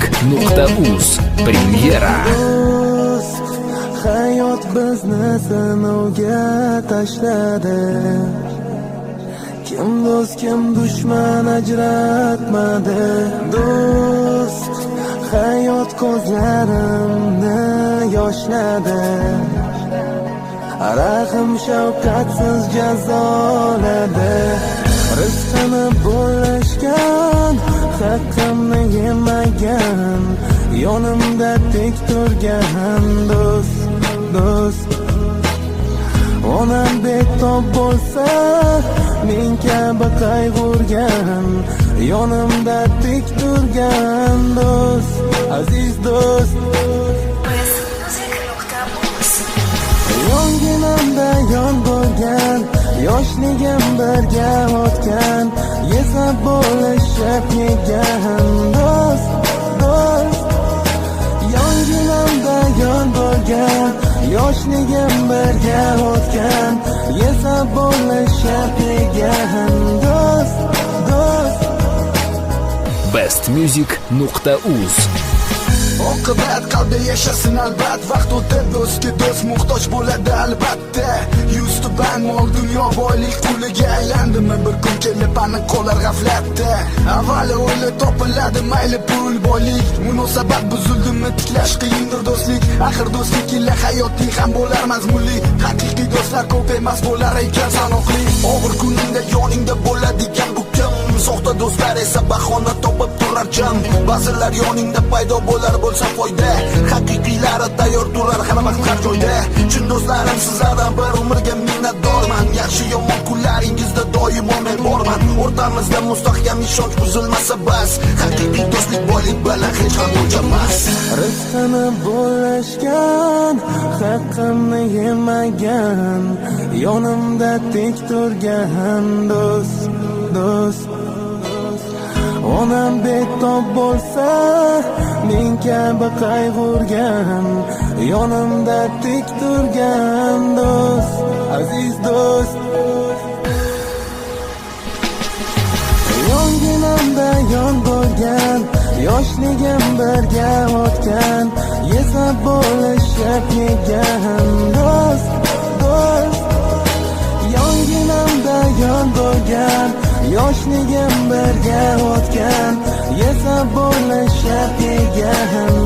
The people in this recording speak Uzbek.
bestmusic.uz Premyera. Hayot bizni sinovga tashladi. Kim do'st, kim dushman ajratmadi. Do'st, hayot ko'zlarimni yoshladi. Rahim shafqatsiz jazoladi. Rizqini bo'lishgan, haqqimni yemagan, yonimda tek turgan do'st. Onam betob bo'lsa, men kabi qayg'urgan, yonimda tek turgan do'st, aziz do'st. Yonginamda yon bo'lgan, yoshligim birga o'tgan, yesa bo'lishib yegan do'st. Yonginamda yon bo'lgan, yoshligim birga o'tgan, yesa bo'lishib yegan do'st. bestmusic.uz Oqibat qalbda yashasin albat, vaqt o'tib do'stga do'st muhtoj bo'ladi albatta. Yuz tuban mol dunyo boylik quliga aylandimi, bir kun kelib aniq qolar g'aflatda. Avvalo o'yla topiladi mayli pul boylik, munosabat buzildimi tiklash qiyindir do'stlik. Axir do'stlik ila hayoting ham bo'lar mazmunli, haqiqiy do'stlar ko'p emas bo'lar ekan sanoqli. Og'ir kuningda yoningda bo'ladigan bu kim, soxta do'stlar esa bahona topib turar jam. Ba'zilar yoningda paydo bo'lar bo'lsa foyda, haqiqiylari tayyor turar har vaqt har joyda. Chin do'stlarim sizlardan bir umrga minnatdorman, yaxshi yomon kunlaringizda doimo men borman. O'rtamizda mustahkam ishonch buzilmasa bas, haqiqiy do'stlik boylik bilan hech ham o'lchamas. Rizqini bo'lishgan, haqqimni yemagan, yonimda tek turgan do'st. Onam betob bo'lsa, men kabi qayg'urgan, yonimda tek turgan do'st, aziz do'st. Yonginamda yon bo'lgan, yoshligim birga o'tgan, yesa bo'lishib yegan do'st. Yonginamda yon bo'lgan, yoshligim birga o'tgan, yesa bo'lishib yegan